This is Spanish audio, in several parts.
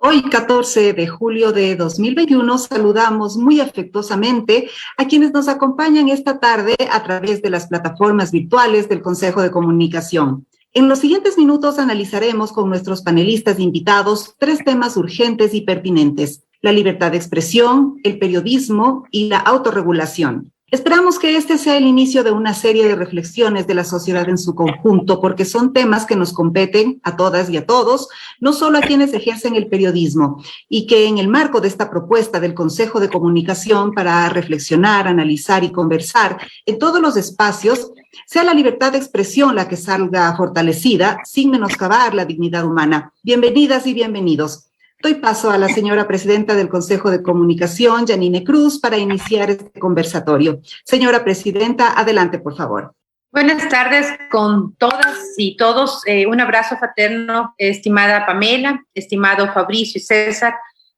Hoy, 14 de julio de 2021, saludamos muy afectuosamente a quienes nos acompañan esta tarde a través de las plataformas virtuales del Consejo de Comunicación. En los siguientes minutos analizaremos con nuestros panelistas invitados tres temas urgentes y pertinentes: la libertad de expresión, el periodismo y la autorregulación. Esperamos que este sea el inicio de una serie de reflexiones de la sociedad en su conjunto, porque son temas que nos competen a todas y a todos, no solo a quienes ejercen el periodismo, y que en el marco de esta propuesta del Consejo de Comunicación para reflexionar, analizar y conversar en todos los espacios, sea la libertad de expresión la que salga fortalecida, sin menoscabar la dignidad humana. Bienvenidas y bienvenidos. Doy paso a la señora presidenta del Consejo de Comunicación, Yanine Cruz, para iniciar este conversatorio. Señora presidenta, adelante, por favor. Buenas tardes con todas y todos. Un abrazo fraterno, estimada Pamela, estimado Fabricio y César,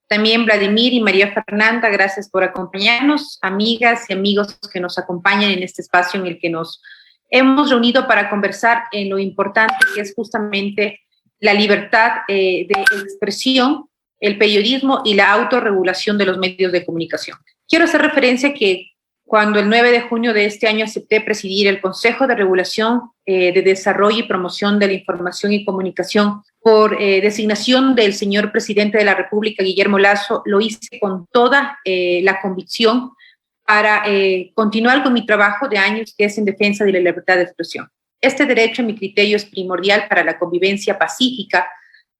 también Vladimir y María Fernanda, gracias por acompañarnos, amigas y amigos que nos acompañan en este espacio en el que nos hemos reunido para conversar en lo importante que es justamente la libertad de expresión, el periodismo y la autorregulación de los medios de comunicación. Quiero hacer referencia a que cuando el 9 de junio de este año acepté presidir el Consejo de Regulación de Desarrollo y Promoción de la Información y Comunicación por designación del señor presidente de la República, Guillermo Lasso, lo hice con toda la convicción para continuar con mi trabajo de años, que es en defensa de la libertad de expresión. Este derecho, a mi criterio, es primordial para la convivencia pacífica,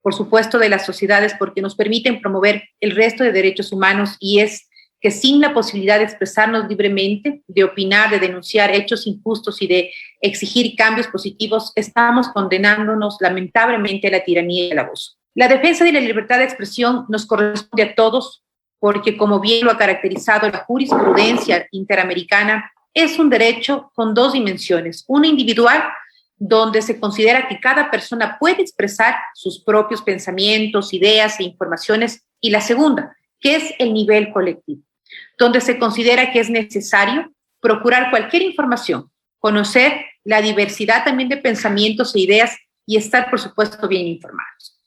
por supuesto, de las sociedades, porque nos permiten promover el resto de derechos humanos, y es que sin la posibilidad de expresarnos libremente, de opinar, de denunciar hechos injustos y de exigir cambios positivos, estamos condenándonos lamentablemente a la tiranía y al abuso. La defensa de la libertad de expresión nos corresponde a todos, porque como bien lo ha caracterizado la jurisprudencia interamericana, es un derecho con dos dimensiones: una individual, donde se considera que cada persona puede expresar sus propios pensamientos, ideas e informaciones, y la segunda, que es el nivel colectivo, donde se considera que es necesario procurar cualquier información, conocer la diversidad también de pensamientos e ideas y estar, por supuesto, bien informados.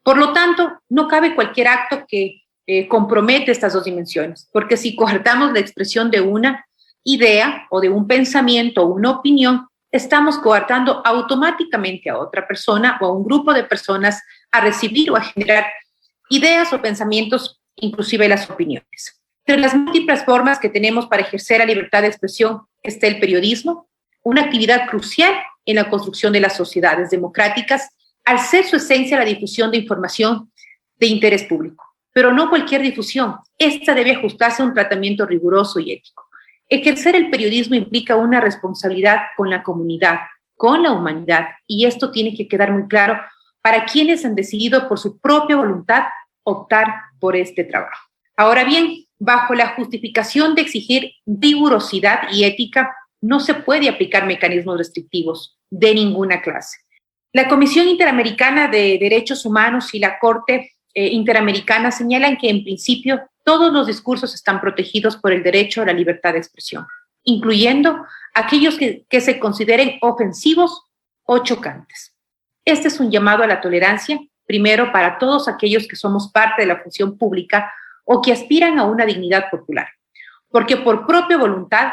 Por lo tanto, no cabe cualquier acto que compromete estas dos dimensiones, porque si coartamos la expresión de una idea o de un pensamiento o una opinión, estamos coartando automáticamente a otra persona o a un grupo de personas a recibir o a generar ideas o pensamientos, inclusive las opiniones. Entre las múltiples formas que tenemos para ejercer la libertad de expresión está el periodismo, una actividad crucial en la construcción de las sociedades democráticas, al ser su esencia la difusión de información de interés público. Pero no cualquier difusión, esta debe ajustarse a un tratamiento riguroso y ético. Ejercer el periodismo implica una responsabilidad con la comunidad, con la humanidad, y esto tiene que quedar muy claro para quienes han decidido por su propia voluntad optar por este trabajo. Ahora bien, bajo la justificación de exigir rigurosidad y ética, no se puede aplicar mecanismos restrictivos de ninguna clase. La Comisión Interamericana de Derechos Humanos y la Corte Interamericana señalan que, en principio, todos los discursos están protegidos por el derecho a la libertad de expresión, incluyendo aquellos que se consideren ofensivos o chocantes. Este es un llamado a la tolerancia, primero para todos aquellos que somos parte de la función pública o que aspiran a una dignidad popular, porque por propia voluntad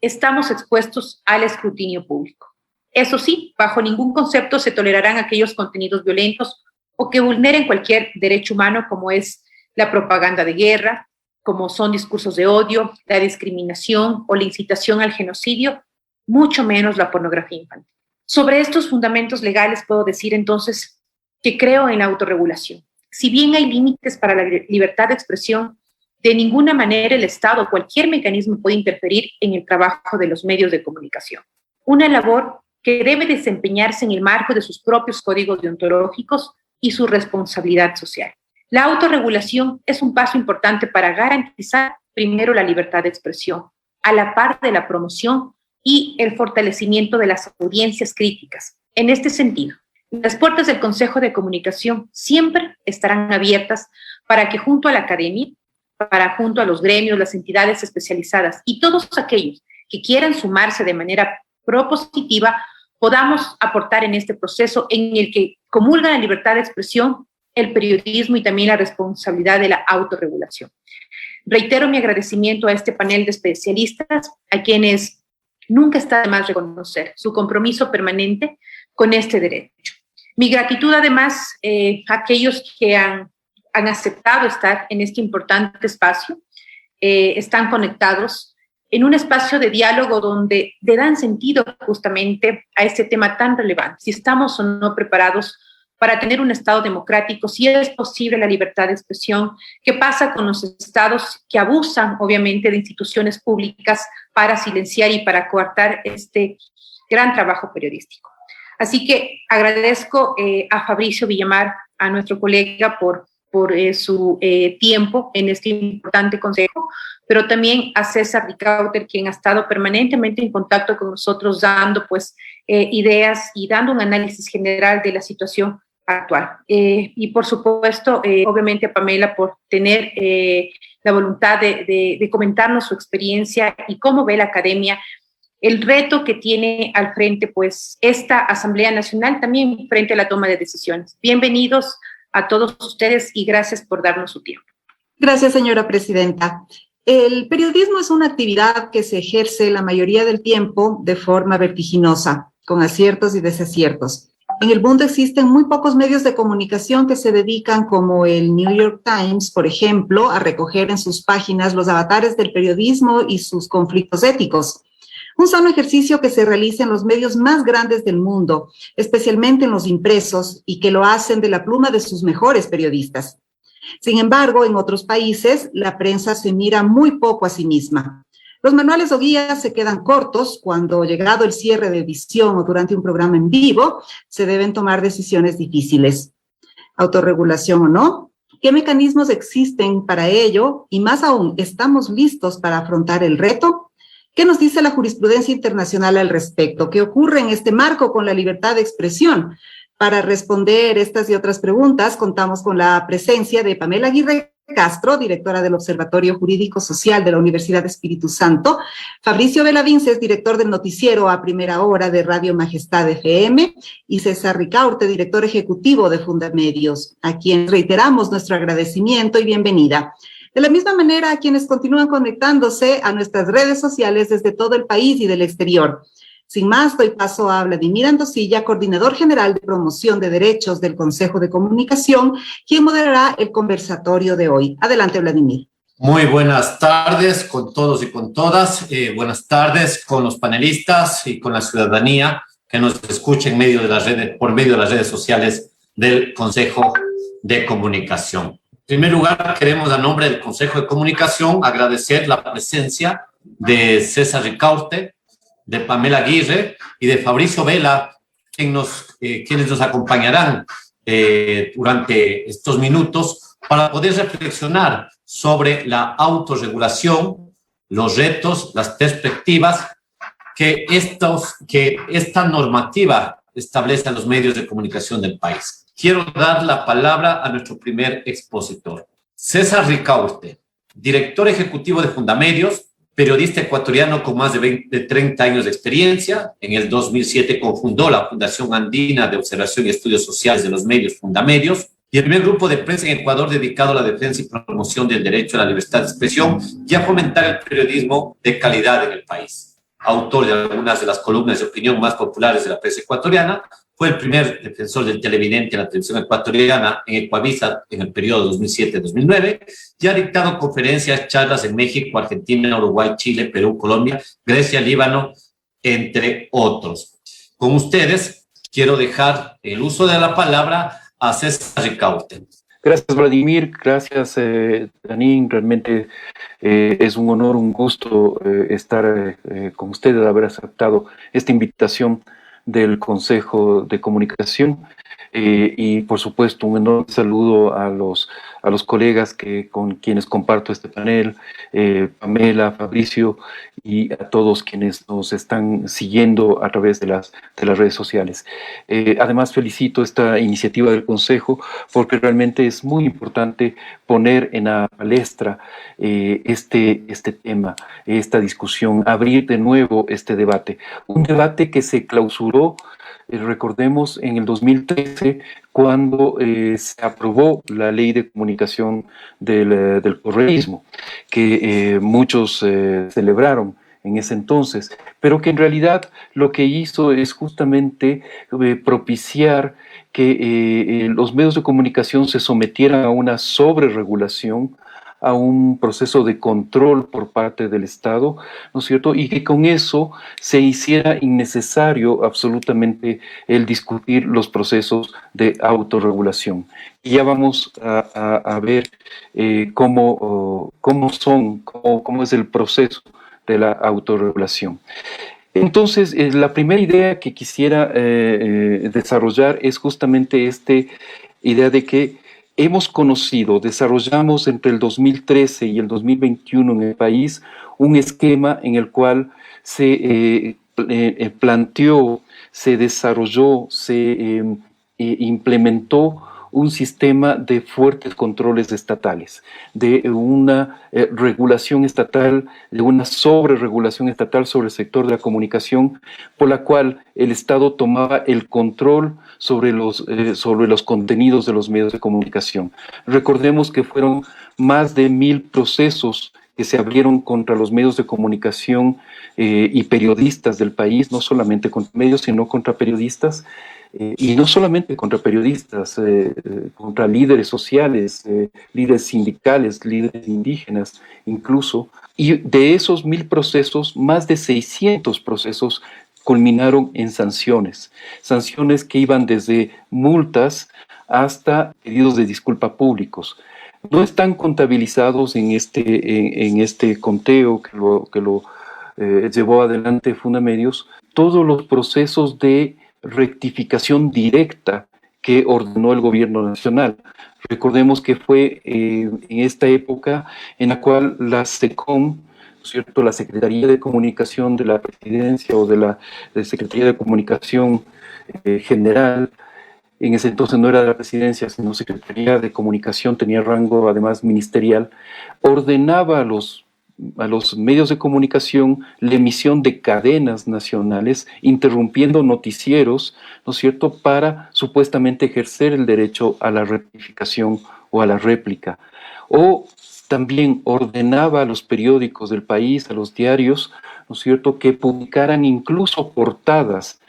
estamos expuestos al escrutinio público. Eso sí, bajo ningún concepto se tolerarán aquellos contenidos violentos o que vulneren cualquier derecho humano, como es la propaganda de guerra, como son discursos de odio, la discriminación o la incitación al genocidio, mucho menos la pornografía infantil. Sobre estos fundamentos legales puedo decir entonces que creo en la autorregulación. Si bien hay límites para la libertad de expresión, de ninguna manera el Estado o cualquier mecanismo puede interferir en el trabajo de los medios de comunicación. Una labor que debe desempeñarse en el marco de sus propios códigos deontológicos y su responsabilidad social. La autorregulación es un paso importante para garantizar primero la libertad de expresión, a la par de la promoción y el fortalecimiento de las audiencias críticas. En este sentido, las puertas del Consejo de Comunicación siempre estarán abiertas para que junto a la academia, junto a los gremios, las entidades especializadas y todos aquellos que quieran sumarse de manera propositiva, podamos aportar en este proceso en el que comulga la libertad de expresión, el periodismo y también la responsabilidad de la autorregulación. Reitero mi agradecimiento a este panel de especialistas, a quienes nunca está de más reconocer su compromiso permanente con este derecho. Mi gratitud además a aquellos que han aceptado estar en este importante espacio, están conectados en un espacio de diálogo donde le dan sentido justamente a este tema tan relevante. Si estamos o no preparados para tener un Estado democrático, si es posible la libertad de expresión, qué pasa con los estados que abusan, obviamente, de instituciones públicas para silenciar y para coartar este gran trabajo periodístico. Así que agradezco a Fabricio Villamar, a nuestro colega, por su tiempo en este importante consejo, pero también a César Ricaurte, quien ha estado permanentemente en contacto con nosotros, dando ideas y dando un análisis general de la situación actual. Y por supuesto, obviamente a Pamela por tener la voluntad de comentarnos su experiencia y cómo ve la academia el reto que tiene al frente, pues, esta Asamblea Nacional, también frente a la toma de decisiones. Bienvenidos a todos ustedes y gracias por darnos su tiempo. Gracias, señora presidenta. El periodismo es una actividad que se ejerce la mayoría del tiempo de forma vertiginosa, con aciertos y desaciertos. En el mundo existen muy pocos medios de comunicación que se dedican, como el New York Times, por ejemplo, a recoger en sus páginas los avatares del periodismo y sus conflictos éticos. Un sano ejercicio que se realiza en los medios más grandes del mundo, especialmente en los impresos, y que lo hacen de la pluma de sus mejores periodistas. Sin embargo, en otros países, la prensa se mira muy poco a sí misma. Los manuales o guías se quedan cortos cuando, llegado el cierre de edición o durante un programa en vivo, se deben tomar decisiones difíciles. ¿Autorregulación o no? ¿Qué mecanismos existen para ello? Y más aún, ¿estamos listos para afrontar el reto? ¿Qué nos dice la jurisprudencia internacional al respecto? ¿Qué ocurre en este marco con la libertad de expresión? Para responder estas y otras preguntas, contamos con la presencia de Pamela Aguirre Castro, directora del Observatorio Jurídico Social de la Universidad de Espíritu Santo, Fabricio Vela Vinces, director del noticiero A Primera Hora de Radio Majestad FM, y César Ricaurte, director ejecutivo de Fundamedios, a quien reiteramos nuestro agradecimiento y bienvenida. De la misma manera, a quienes continúan conectándose a nuestras redes sociales desde todo el país y del exterior. Sin más, doy paso a Vladimir Andosilla, coordinador general de promoción de derechos del Consejo de Comunicación, quien moderará el conversatorio de hoy. Adelante, Vladimir. Muy buenas tardes con todos y con todas. Buenas tardes con los panelistas y con la ciudadanía que nos escucha en medio de las redes, por medio de las redes sociales del Consejo de Comunicación. En primer lugar, queremos, a nombre del Consejo de Comunicación, agradecer la presencia de César Ricaurte, de Pamela Aguirre y de Fabricio Vela, quienes nos acompañarán durante estos minutos para poder reflexionar sobre la autorregulación, los retos, las perspectivas que esta normativa establece en los medios de comunicación del país. Quiero dar la palabra a nuestro primer expositor, César Ricaurte, director ejecutivo de Fundamedios, periodista ecuatoriano con más de 30 años de experiencia. En el 2007 cofundó la Fundación Andina de Observación y Estudios Sociales de los Medios, Fundamedios, y el primer grupo de prensa en Ecuador dedicado a la defensa y promoción del derecho a la libertad de expresión y a fomentar el periodismo de calidad en el país. Autor de algunas de las columnas de opinión más populares de la prensa ecuatoriana, fue el primer defensor del televidente en la televisión ecuatoriana en Ecuavisa en el periodo 2007-2009 y ha dictado conferencias, charlas en México, Argentina, Uruguay, Chile, Perú, Colombia, Grecia, Líbano, entre otros. Con ustedes quiero dejar el uso de la palabra a César Ricaurte. Gracias, Vladimir. Gracias, Danín. Realmente es un honor, un gusto estar con ustedes, haber aceptado esta invitación del Consejo de Comunicación y por supuesto un enorme saludo a los colegas con quienes comparto este panel, Pamela, Fabricio y a todos quienes nos están siguiendo a través de las redes sociales. Además felicito esta iniciativa del Consejo porque realmente es muy importante poner en la palestra este tema, esta discusión, abrir de nuevo este debate, un debate que se clausuró recordemos en el 2013, cuando se aprobó la ley de comunicación del correísmo, que muchos celebraron en ese entonces, pero que en realidad lo que hizo es justamente propiciar que los medios de comunicación se sometieran a una sobreregulación, a un proceso de control por parte del Estado, ¿no es cierto? Y que con eso se hiciera innecesario absolutamente el discutir los procesos de autorregulación. Y ya vamos a ver cómo es el proceso de la autorregulación. Entonces, la primera idea que quisiera desarrollar es justamente esta idea de que desarrollamos entre el 2013 y el 2021 en el país un esquema en el cual se planteó, se desarrolló, se implementó un sistema de fuertes controles estatales, de una regulación estatal, de una sobreregulación estatal sobre el sector de la comunicación, por la cual el Estado tomaba el control sobre los contenidos de los medios de comunicación. Recordemos que fueron más de 1,000 procesos que se abrieron contra los medios de comunicación y periodistas del país, no solamente contra medios, sino contra periodistas, y no solamente contra periodistas, contra líderes sociales, líderes sindicales, líderes indígenas incluso. Y de esos 1,000 procesos, más de 600 procesos culminaron en sanciones que iban desde multas hasta pedidos de disculpa públicos. No están contabilizados en este conteo que lo llevó adelante Fundamedios todos los procesos de rectificación directa que ordenó el gobierno nacional. Recordemos que fue en esta época en la cual la SECOM, ¿cierto?, la Secretaría de Comunicación de la Presidencia o de la Secretaría de Comunicación General, en ese entonces no era de la Presidencia, sino Secretaría de Comunicación, tenía rango además ministerial, ordenaba a los medios de comunicación la emisión de cadenas nacionales, interrumpiendo noticieros, ¿no es cierto?, para supuestamente ejercer el derecho a la rectificación o a la réplica. O también ordenaba a los periódicos del país, a los diarios, ¿no es cierto?, que publicaran incluso portadas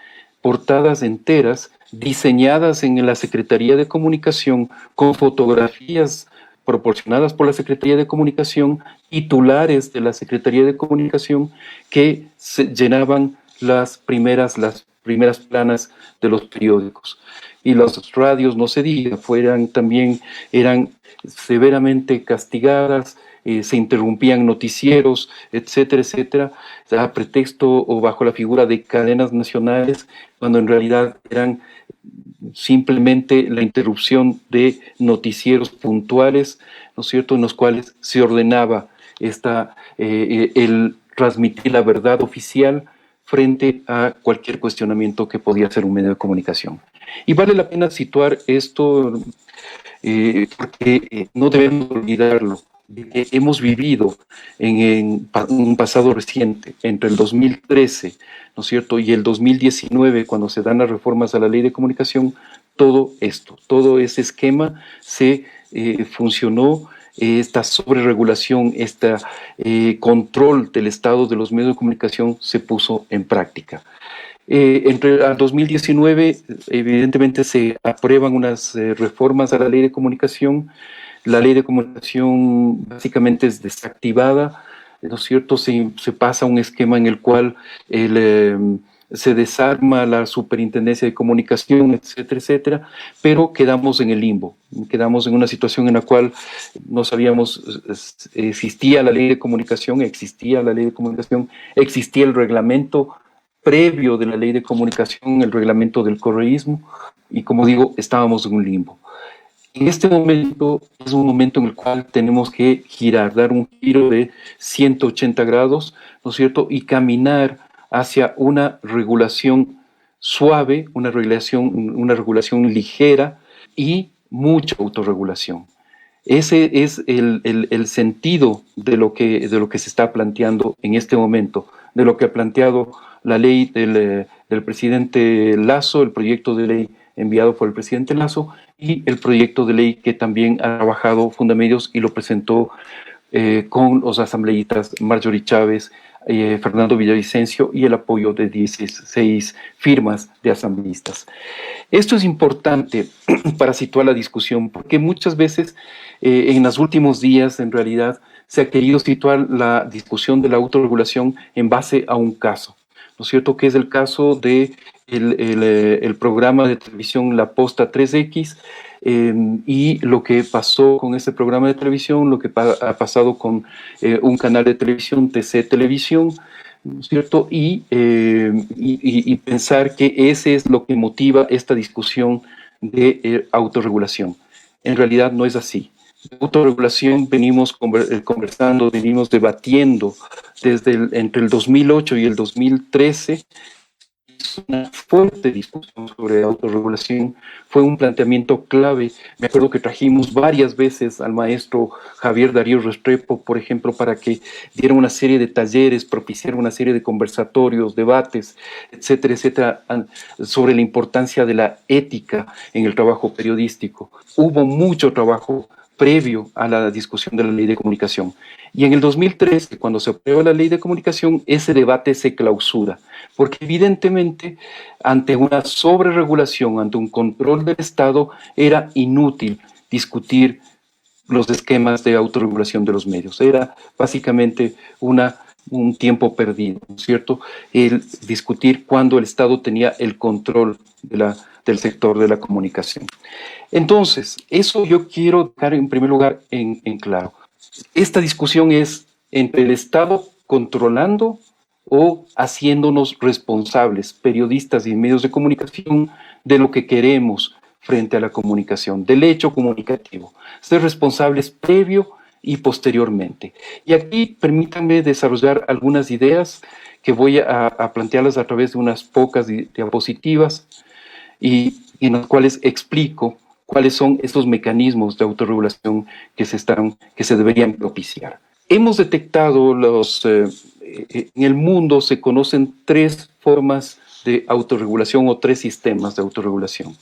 enteras diseñadas en la Secretaría de Comunicación con fotografías proporcionadas por la Secretaría de Comunicación, titulares de la Secretaría de Comunicación que llenaban las primeras planas de los periódicos. Y las radios, no se diga, eran severamente castigadas, se interrumpían noticieros, etcétera, etcétera, a pretexto o bajo la figura de cadenas nacionales, cuando en realidad eran simplemente la interrupción de noticieros puntuales, ¿no es cierto?, en los cuales se ordenaba el transmitir la verdad oficial frente a cualquier cuestionamiento que podía hacer un medio de comunicación. Y vale la pena situar esto porque no debemos olvidarlo, de que hemos vivido en un pasado reciente, entre el 2013, ¿no es cierto?, y el 2019, cuando se dan las reformas a la ley de comunicación, todo ese esquema se funcionó, esta sobreregulación, este control del Estado de los medios de comunicación se puso en práctica. Entre el 2019, evidentemente, se aprueban unas reformas a la ley de comunicación. La ley de comunicación básicamente es desactivada, ¿no es cierto? Se pasa a un esquema en el cual se desarma la superintendencia de comunicación, etcétera, etcétera, pero quedamos en el limbo, quedamos en una situación en la cual no sabíamos, existía la ley de comunicación, existía el reglamento previo de la ley de comunicación, el reglamento del correísmo, y como digo, estábamos en un limbo. En este momento es un momento en el cual tenemos que dar un giro de 180 grados, ¿no es cierto?, y caminar hacia una regulación suave, una regulación ligera y mucha autorregulación. Ese es el sentido de lo que se está planteando en este momento, de lo que ha planteado la ley del presidente Lasso, el proyecto de ley enviado por el presidente Lasso, y el proyecto de ley que también ha trabajado Fundamedios y lo presentó con los asambleístas Marjorie Chávez, Fernando Villavicencio y el apoyo de 16 firmas de asambleístas. Esto es importante para situar la discusión, porque muchas veces en los últimos días, en realidad, se ha querido situar la discusión de la autorregulación en base a un caso, ¿no es cierto?, que es el caso de el programa de televisión La Posta 3X, y lo que pasó con este programa de televisión, lo que ha pasado con un canal de televisión, TC Televisión, ¿no es cierto? Y pensar que ese es lo que motiva esta discusión de autorregulación. En realidad no es así. De autorregulación venimos conversando, venimos debatiendo entre el 2008 y el 2013. Una fuerte discusión sobre autorregulación, fue un planteamiento clave. Me acuerdo que trajimos varias veces al maestro Javier Darío Restrepo, por ejemplo, para que diera una serie de talleres, propiciara una serie de conversatorios, debates, etcétera, etcétera, sobre la importancia de la ética en el trabajo periodístico. Hubo mucho trabajo previo a la discusión de la ley de comunicación. Y en el 2013, cuando se aprueba la ley de comunicación, ese debate se clausura, porque evidentemente ante una sobreregulación, ante un control del Estado, era inútil discutir los esquemas de autorregulación de los medios. Era básicamente un tiempo perdido, ¿no es cierto?, el discutir cuando el Estado tenía el control del sector de la comunicación. Entonces, eso yo quiero dejar en primer lugar en claro. Esta discusión es entre el Estado controlando o haciéndonos responsables, periodistas y medios de comunicación, de lo que queremos frente a la comunicación, del hecho comunicativo. Ser responsables previo y posteriormente. Y aquí permítanme desarrollar algunas ideas que voy a plantearlas a través de unas pocas diapositivas y en las cuales explico cuáles son estos mecanismos de autorregulación que se deberían propiciar. Hemos detectado en el mundo se conocen 3 formas de autorregulación o 3 sistemas de autorregulación.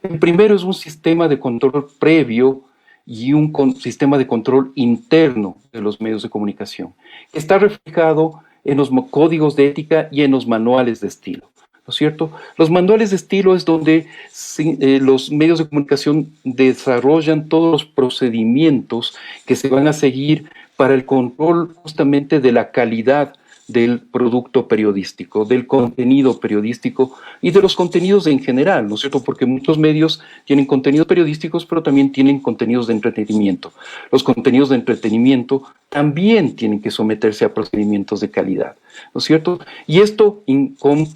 El primero es un sistema de control previo y un sistema de control interno de los medios de comunicación, que está reflejado en los códigos de ética y en los manuales de estilo, ¿no es cierto? Los manuales de estilo es donde los medios de comunicación desarrollan todos los procedimientos que se van a seguir para el control justamente de la calidad del producto periodístico, del contenido periodístico y de los contenidos en general, ¿no es cierto? Porque muchos medios tienen contenidos periodísticos, pero también tienen contenidos de entretenimiento. Los contenidos de entretenimiento también tienen que someterse a procedimientos de calidad, ¿no es cierto? Y esto con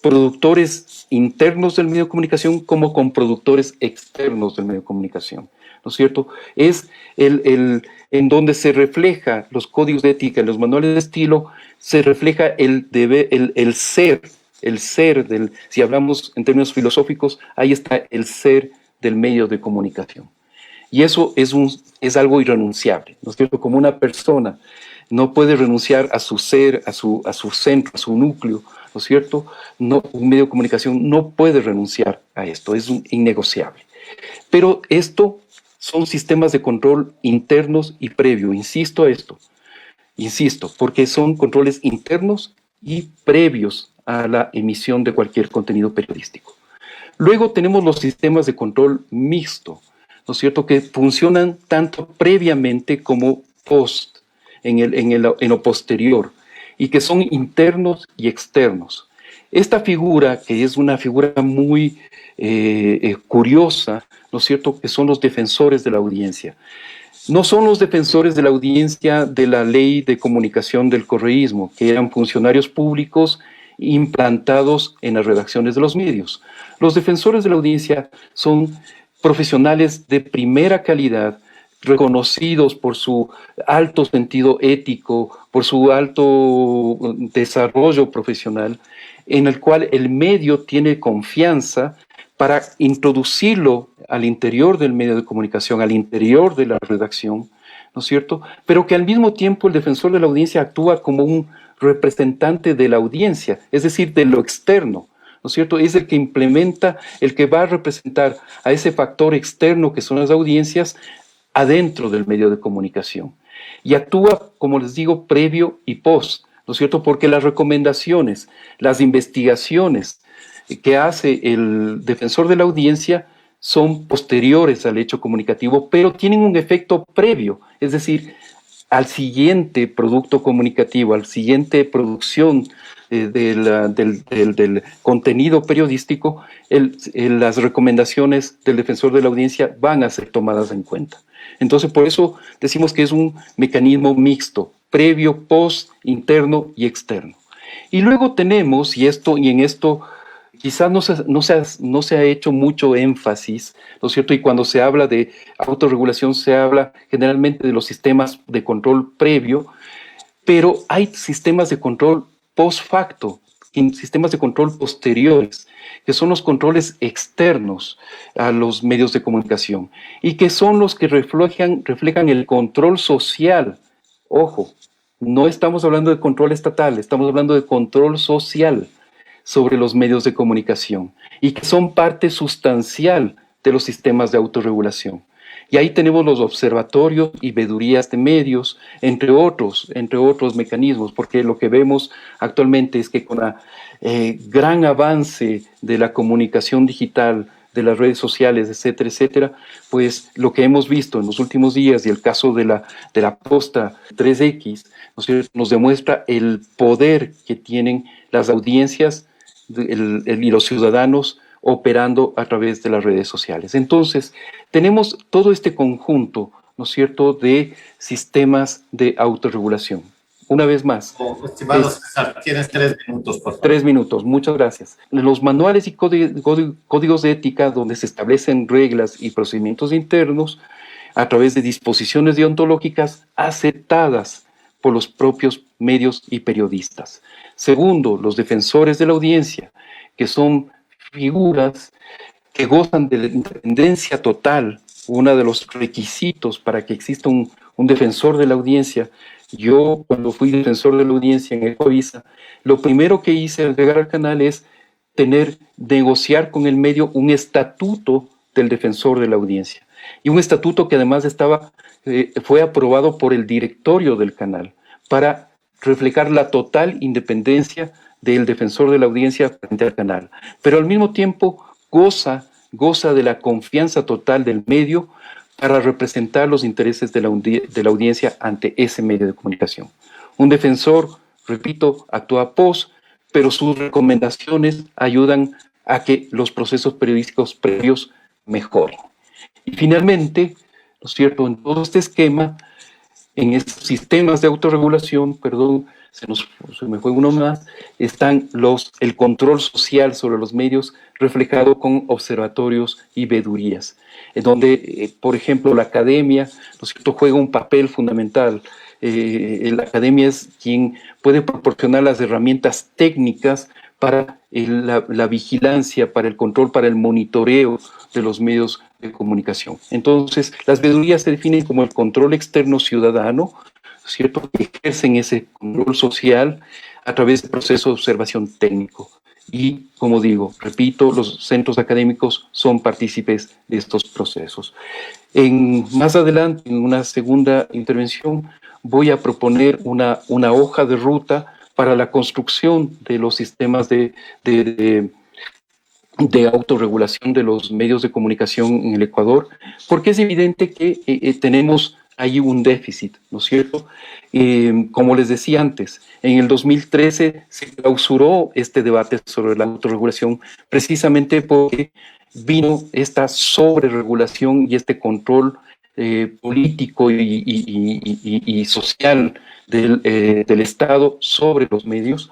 productores internos del medio de comunicación como con productores externos del medio de comunicación, ¿no es cierto? Es en donde se refleja los códigos de ética, en los manuales de estilo, se refleja el ser si hablamos en términos filosóficos, ahí está el ser del medio de comunicación. Y eso es algo irrenunciable, ¿no es cierto? Como una persona no puede renunciar a su ser, a su centro, a su núcleo, ¿no es cierto? No, un medio de comunicación no puede renunciar a esto, es innegociable. Pero esto son sistemas de control internos y previo, insisto, porque son controles internos y previos a la emisión de cualquier contenido periodístico. Luego tenemos los sistemas de control mixto, ¿no es cierto?, que funcionan tanto previamente como post, en lo posterior, y que son internos y externos. Esta figura, que es una figura muy curiosa, ¿no es cierto?, que son los defensores de la audiencia. No son los defensores de la audiencia de la ley de comunicación del correísmo, que eran funcionarios públicos implantados en las redacciones de los medios. Los defensores de la audiencia son profesionales de primera calidad, reconocidos por su alto sentido ético, por su alto desarrollo profesional, en el cual el medio tiene confianza para introducirlo al interior del medio de comunicación, al interior de la redacción, ¿no es cierto? Pero que al mismo tiempo el defensor de la audiencia actúa como un representante de la audiencia, es decir, de lo externo, ¿no es cierto? Es el que implementa, el que va a representar a ese factor externo que son las audiencias adentro del medio de comunicación. Y actúa, como les digo, previo y post, ¿no es cierto? Porque las recomendaciones, las investigaciones que hace el defensor de la audiencia son posteriores al hecho comunicativo, pero tienen un efecto previo, es decir, al siguiente producto comunicativo, al siguiente producción del contenido periodístico, las recomendaciones del defensor de la audiencia van a ser tomadas en cuenta. Entonces, por eso decimos que es un mecanismo mixto, previo, post, interno y externo. Y luego tenemos, y en esto quizás no se ha hecho mucho énfasis, ¿no es cierto? Y cuando se habla de autorregulación se habla generalmente de los sistemas de control previo, pero hay sistemas de control post facto, sistemas de control posteriores, que son los controles externos a los medios de comunicación y que son los que reflejan el control social. Ojo, no estamos hablando de control estatal, estamos hablando de control social sobre los medios de comunicación y que son parte sustancial de los sistemas de autorregulación. Y ahí tenemos los observatorios y veedurías de medios, entre otros mecanismos, porque lo que vemos actualmente es que con el gran avance de la comunicación digital, de las redes sociales, etcétera, etcétera, pues lo que hemos visto en los últimos días y el caso de la posta 3X, nos demuestra el poder que tienen las audiencias y los ciudadanos operando a través de las redes sociales. Entonces, tenemos todo este conjunto, ¿no es cierto?, de sistemas de autorregulación. Una vez más. Estimado César, tienes 3 minutos, por favor. 3 minutos, muchas gracias. Los manuales y códigos de ética, donde se establecen reglas y procedimientos internos a través de disposiciones deontológicas aceptadas por los propios medios y periodistas. Segundo, los defensores de la audiencia, que son figuras que gozan de la independencia total. Uno de los requisitos para que exista un defensor de la audiencia. Yo, cuando fui defensor de la audiencia en Ecoavisa, lo primero que hice al llegar al canal es negociar con el medio un estatuto del defensor de la audiencia. Y un estatuto que además fue aprobado por el directorio del canal para reflejar la total independencia del defensor de la audiencia frente al canal. Pero al mismo tiempo goza de la confianza total del medio para representar los intereses de la audiencia ante ese medio de comunicación. Un defensor, repito, actúa post, pero sus recomendaciones ayudan a que los procesos periodísticos previos mejoren. Y finalmente, ¿no es cierto?, en todo este esquema, en estos sistemas de autorregulación, se me fue uno más, están el control social sobre los medios reflejado con observatorios y veedurías, en donde, por ejemplo, la academia, ¿no es cierto?, juega un papel fundamental. La academia es quien puede proporcionar las herramientas técnicas para la vigilancia, para el control, para el monitoreo de los medios de comunicación. Entonces, las veedurías se definen como el control externo ciudadano, ¿cierto?, que ejercen ese control social a través del proceso de observación técnico. Y, como digo, repito, los centros académicos son partícipes de estos procesos. Más adelante, en una segunda intervención, voy a proponer una hoja de ruta para la construcción de los sistemas de autorregulación de los medios de comunicación en el Ecuador, porque es evidente que tenemos ahí un déficit, ¿no es cierto? Como les decía antes, en el 2013 se clausuró este debate sobre la autorregulación precisamente porque vino esta sobreregulación y este control político y social del Estado sobre los medios,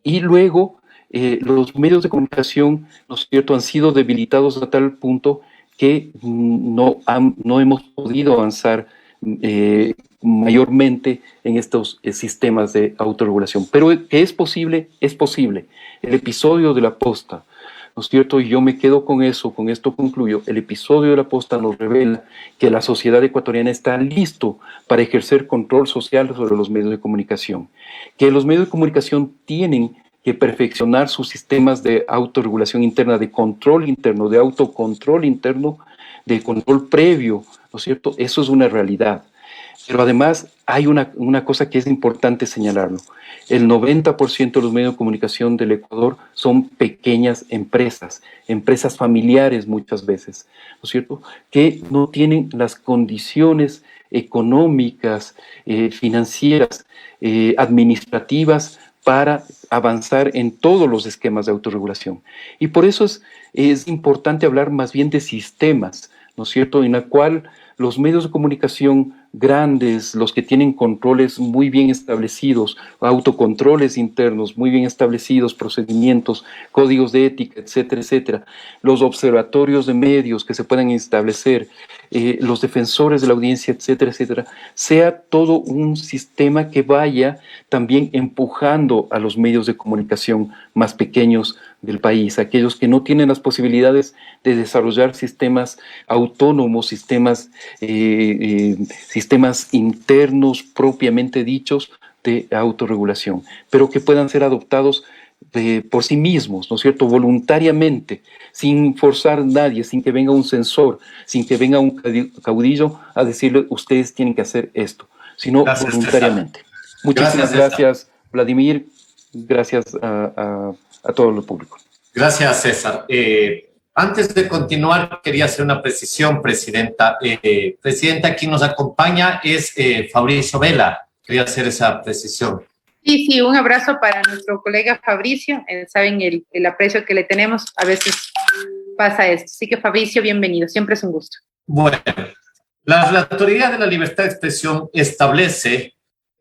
y luego los medios de comunicación, ¿no es cierto?, han sido debilitados a tal punto que no hemos podido avanzar mayormente en estos sistemas de autorregulación. Pero que es posible, es posible. El episodio de la posta, ¿no es cierto? Y yo me quedo con eso, con esto concluyo. El episodio de la posta nos revela que la sociedad ecuatoriana está listo para ejercer control social sobre los medios de comunicación, que los medios de comunicación tienen que perfeccionar sus sistemas de autorregulación interna, de control interno, de autocontrol interno, de control previo, ¿no es cierto? Eso es una realidad. Pero además hay una cosa que es importante señalarlo. El 90% de los medios de comunicación del Ecuador son pequeñas empresas, empresas familiares muchas veces, ¿no es cierto?, que no tienen las condiciones económicas, financieras, administrativas para avanzar en todos los esquemas de autorregulación. Y por eso es importante hablar más bien de sistemas, ¿no es cierto?, en la cual los medios de comunicación grandes, los que tienen controles muy bien establecidos, autocontroles internos muy bien establecidos, procedimientos, códigos de ética, etcétera, etcétera, los observatorios de medios que se puedan establecer, los defensores de la audiencia, etcétera, etcétera, sea todo un sistema que vaya también empujando a los medios de comunicación más pequeños del país, aquellos que no tienen las posibilidades de desarrollar sistemas autónomos, sistemas internos propiamente dichos de autorregulación, pero que puedan ser adoptados por sí mismos, ¿no es cierto?, voluntariamente, sin forzar a nadie, sin que venga un censor, sin que venga un caudillo a decirle, ustedes tienen que hacer esto, sino gracias, voluntariamente. César. Muchísimas gracias, Vladimir, gracias a todo el público. Gracias, César. Antes de continuar, quería hacer una precisión, Presidenta. Presidenta, quien nos acompaña es Fabricio Vela. Quería hacer esa precisión. Sí, un abrazo para nuestro colega Fabricio. Saben el aprecio que le tenemos. A veces pasa esto. Así que, Fabricio, bienvenido. Siempre es un gusto. Bueno, la Relatoría de la Libertad de Expresión establece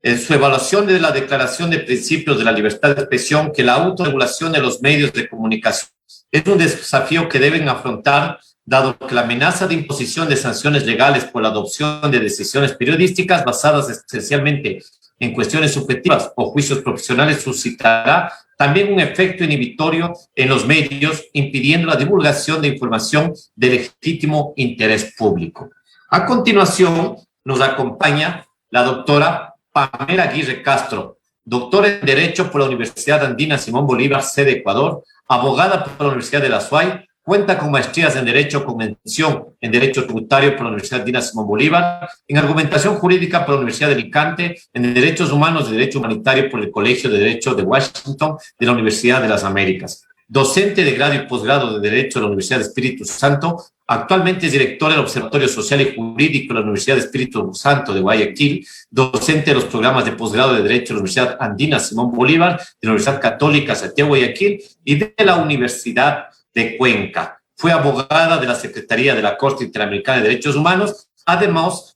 en su evaluación de la Declaración de Principios de la Libertad de Expresión que la autorregulación de los medios de comunicación es un desafío que deben afrontar, dado que la amenaza de imposición de sanciones legales por la adopción de decisiones periodísticas basadas esencialmente en cuestiones subjetivas o juicios profesionales suscitará también un efecto inhibitorio en los medios, impidiendo la divulgación de información de legítimo interés público. A continuación, nos acompaña la doctora Pamela Aguirre Castro, doctora en Derecho por la Universidad Andina Simón Bolívar, sede Ecuador, abogada por la Universidad de la SUAY, cuenta con maestrías en Derecho con mención en Derecho Tributario por la Universidad Andina Simón Bolívar, en Argumentación Jurídica por la Universidad de Alicante, en Derechos Humanos y Derecho Humanitario por el Colegio de Derecho de Washington de la Universidad de las Américas. Docente de grado y posgrado de Derecho de la Universidad de Espíritu Santo, actualmente es directora del Observatorio Social y Jurídico de la Universidad de Espíritu Santo de Guayaquil, docente de los programas de posgrado de Derecho de la Universidad Andina Simón Bolívar, de la Universidad Católica Santiago Guayaquil y de la Universidad de Cuenca. Fue abogada de la Secretaría de la Corte Interamericana de Derechos Humanos, además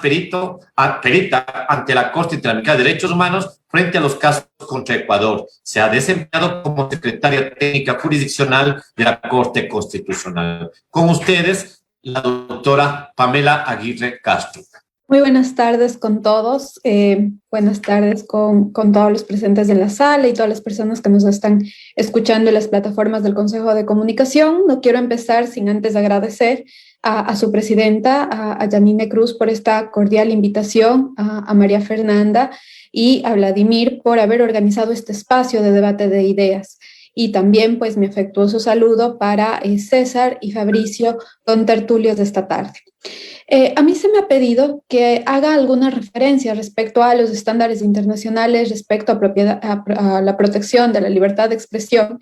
perita ante la Corte Interamericana de Derechos Humanos frente a los casos contra Ecuador. Se ha desempeñado como secretaria técnica jurisdiccional de la Corte Constitucional. Con ustedes, la doctora Pamela Aguirre Castro. Muy buenas tardes con todos. Buenas tardes con todos los presentes en la sala y todas las personas que nos están escuchando en las plataformas del Consejo de Comunicación. No quiero empezar sin antes agradecer a su presidenta, a Janine Cruz, por esta cordial invitación, a María Fernanda y a Vladimir por haber organizado este espacio de debate de ideas. Y también, pues, mi afectuoso saludo para César y Fabricio, contertulios de esta tarde. A mí se me ha pedido que haga alguna referencia respecto a los estándares internacionales, respecto a la protección de la libertad de expresión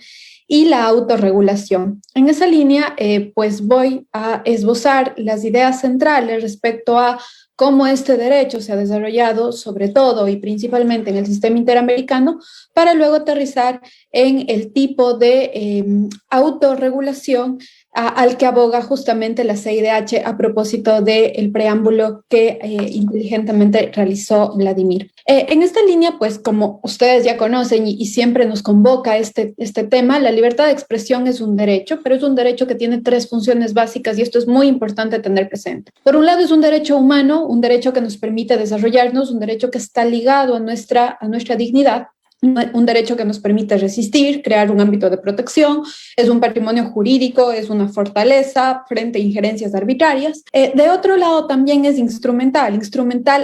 y la autorregulación. En esa línea, pues voy a esbozar las ideas centrales respecto a cómo este derecho se ha desarrollado, sobre todo y principalmente en el sistema interamericano, para luego aterrizar en el tipo de autorregulación al que aboga justamente la CIDH a propósito del preámbulo que inteligentemente realizó Vladimir. En esta línea, pues como ustedes ya conocen y siempre nos convoca este tema, la libertad de expresión es un derecho, pero es un derecho que tiene tres funciones básicas y esto es muy importante tener presente. Por un lado es un derecho humano, un derecho que nos permite desarrollarnos, un derecho que está ligado a nuestra dignidad. un derecho que nos permite resistir, crear un ámbito de protección, es un patrimonio jurídico, es una fortaleza frente a injerencias arbitrarias. De otro lado, también es instrumental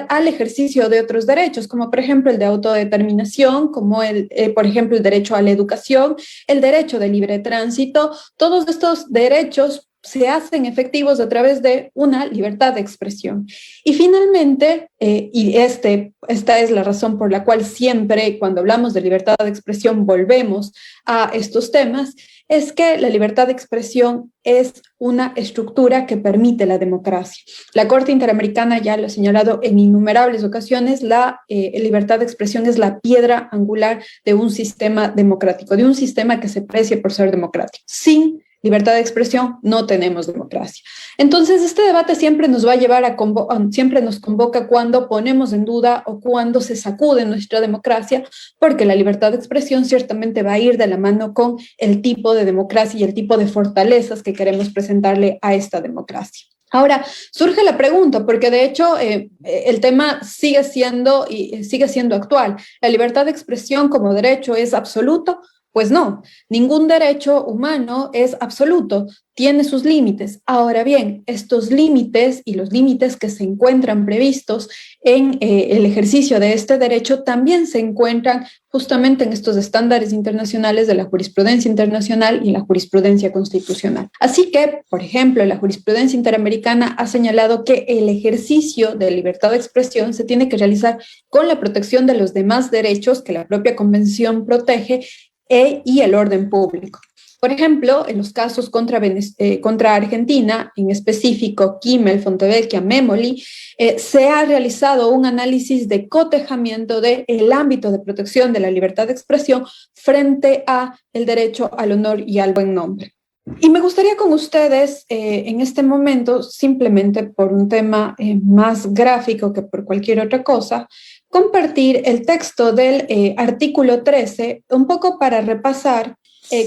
al ejercicio de otros derechos, como por ejemplo el de autodeterminación, como por ejemplo el derecho a la educación, el derecho de libre tránsito. Todos estos derechos se hacen efectivos a través de una libertad de expresión. Y finalmente, esta es la razón por la cual siempre cuando hablamos de libertad de expresión volvemos a estos temas, es que la libertad de expresión es una estructura que permite la democracia. La Corte Interamericana ya lo ha señalado en innumerables ocasiones, la libertad de expresión es la piedra angular de un sistema democrático, de un sistema que se precie por ser democrático. Sin libertad de expresión, no tenemos democracia. Entonces, este debate siempre nos va a llevar siempre nos convoca cuando ponemos en duda o cuando se sacude nuestra democracia, porque la libertad de expresión ciertamente va a ir de la mano con el tipo de democracia y el tipo de fortalezas que queremos presentarle a esta democracia. Ahora, surge la pregunta, porque de hecho el tema sigue siendo actual. ¿La libertad de expresión como derecho es absoluto? Pues no, ningún derecho humano es absoluto, tiene sus límites. Ahora bien, estos límites y los límites que se encuentran previstos en el ejercicio de este derecho también se encuentran justamente en estos estándares internacionales de la jurisprudencia internacional y la jurisprudencia constitucional. Así que, por ejemplo, la jurisprudencia interamericana ha señalado que el ejercicio de libertad de expresión se tiene que realizar con la protección de los demás derechos que la propia convención protege y el orden público. Por ejemplo, en los casos contra Argentina, en específico Kimmel, Fontevecchia, Memoli, se ha realizado un análisis de cotejamiento del ámbito de protección de la libertad de expresión frente a el derecho al honor y al buen nombre. Y me gustaría con ustedes en este momento, simplemente por un tema más gráfico que por cualquier otra cosa, compartir el texto del artículo 13, un poco para repasar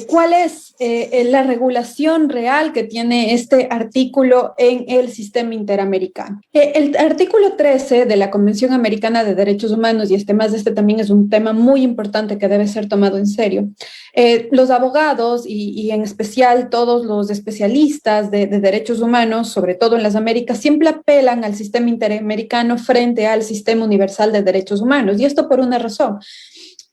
cuál es la regulación real que tiene este artículo en el sistema interamericano. El artículo 13 de la Convención Americana de Derechos Humanos, y este también es un tema muy importante que debe ser tomado en serio. Los abogados y en especial todos los especialistas de derechos humanos, sobre todo en las Américas, siempre apelan al sistema interamericano frente al sistema universal de derechos humanos, y esto por una razón.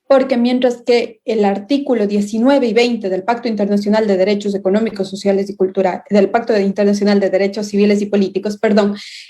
Porque mientras que el artículo 19 y 20 del Pacto Internacional de Derechos Económicos, Sociales y Culturales, del Pacto Internacional de Derechos Civiles y Políticos,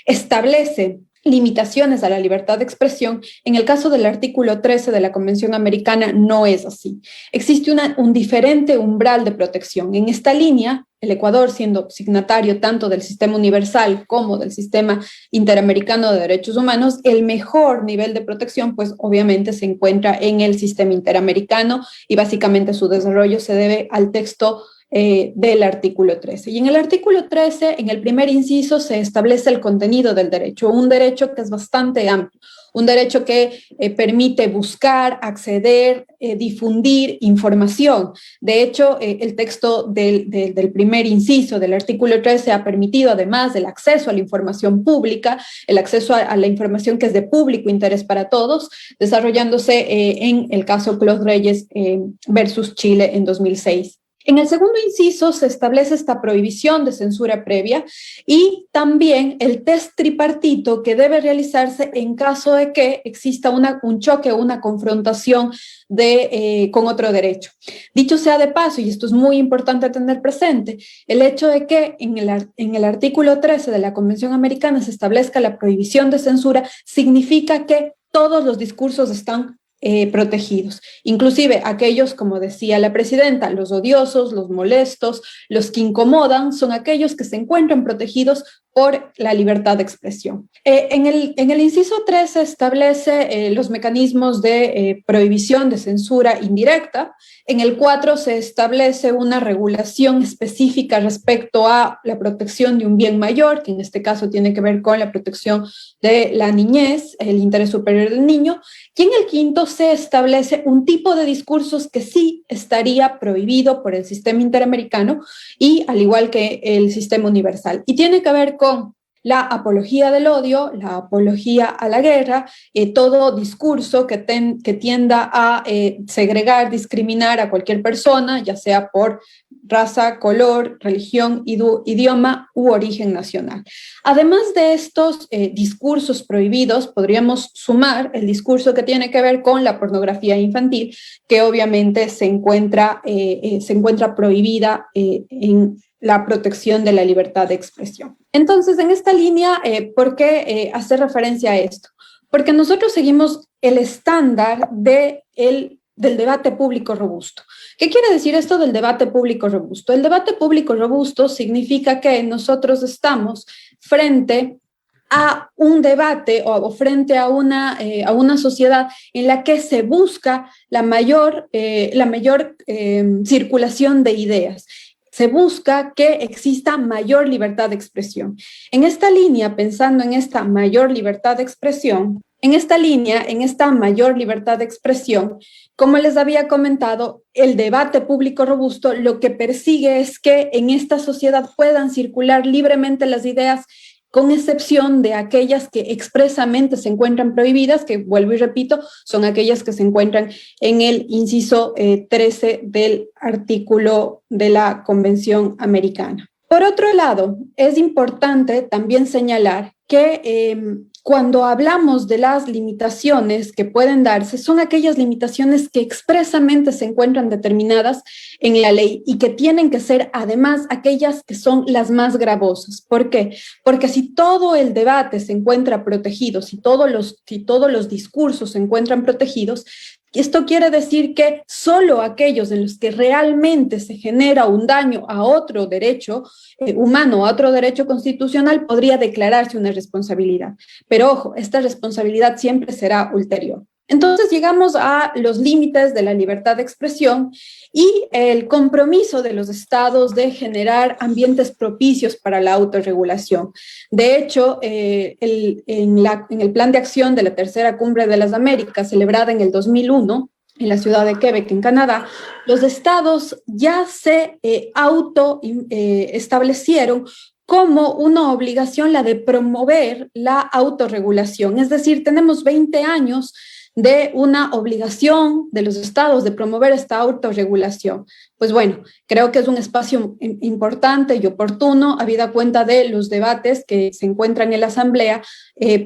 establece limitaciones a la libertad de expresión, en el caso del artículo 13 de la Convención Americana no es así. Existe un diferente umbral de protección. En esta línea, el Ecuador, siendo signatario tanto del sistema universal como del sistema interamericano de derechos humanos, el mejor nivel de protección, pues obviamente se encuentra en el sistema interamericano y básicamente su desarrollo se debe al texto del artículo 13. Y en el artículo 13, en el primer inciso, se establece el contenido del derecho, un derecho que es bastante amplio, un derecho que permite buscar, acceder, difundir información. De hecho, el texto del primer inciso del artículo 13 ha permitido, además del acceso a la información pública, el acceso a la información que es de público interés para todos, desarrollándose en el caso Clos Reyes versus Chile en 2006. En el segundo inciso se establece esta prohibición de censura previa y también el test tripartito que debe realizarse en caso de que exista un choque o una confrontación con otro derecho. Dicho sea de paso, y esto es muy importante tener presente, el hecho de que en el artículo 13 de la Convención Americana se establezca la prohibición de censura significa que todos los discursos están protegidos, inclusive aquellos, como decía la presidenta, los odiosos, los molestos, los que incomodan, son aquellos que se encuentran protegidos por la libertad de expresión. En el inciso 3 se establece los mecanismos de prohibición de censura indirecta. En el 4 se establece una regulación específica respecto a la protección de un bien mayor, que en este caso tiene que ver con la protección de la niñez, el interés superior del niño. Y en el 5 se establece un tipo de discursos que sí estaría prohibido por el sistema interamericano y al igual que el sistema universal. Y tiene que ver con la apología del odio, la apología a la guerra, todo discurso que tienda a segregar, discriminar a cualquier persona, ya sea por raza, color, religión, idioma u origen nacional. Además de estos discursos prohibidos, podríamos sumar el discurso que tiene que ver con la pornografía infantil, que obviamente se encuentra prohibida en la protección de la libertad de expresión. Entonces, en esta línea, ¿por qué hacer referencia a esto? Porque nosotros seguimos el estándar del debate público robusto. ¿Qué quiere decir esto del debate público robusto? El debate público robusto significa que nosotros estamos frente a un debate o frente a una sociedad en la que se busca la mayor circulación de ideas. Se busca que exista mayor libertad de expresión. En esta línea, pensando en esta mayor libertad de expresión, como les había comentado, el debate público robusto lo que persigue es que en esta sociedad puedan circular libremente las ideas, con excepción de aquellas que expresamente se encuentran prohibidas, que vuelvo y repito, son aquellas que se encuentran en el inciso 13 del artículo de la Convención Americana. Por otro lado, es importante también señalar que cuando hablamos de las limitaciones que pueden darse, son aquellas limitaciones que expresamente se encuentran determinadas en la ley y que tienen que ser además aquellas que son las más gravosas. ¿Por qué? Porque si todo el debate se encuentra protegido, si todos los discursos se encuentran protegidos, esto quiere decir que solo aquellos en los que realmente se genera un daño a otro derecho humano, a otro derecho constitucional, podría declararse una responsabilidad. Pero ojo, esta responsabilidad siempre será ulterior. Entonces llegamos a los límites de la libertad de expresión y el compromiso de los estados de generar ambientes propicios para la autorregulación. De hecho, en el Plan de Acción de la Tercera Cumbre de las Américas, celebrada en el 2001, en la ciudad de Quebec, en Canadá, los estados ya se establecieron como una obligación la de promover la autorregulación. Es decir, tenemos 20 años de una obligación de los estados de promover esta autorregulación. Pues bueno, creo que es un espacio importante y oportuno, habida cuenta de los debates que se encuentran en la Asamblea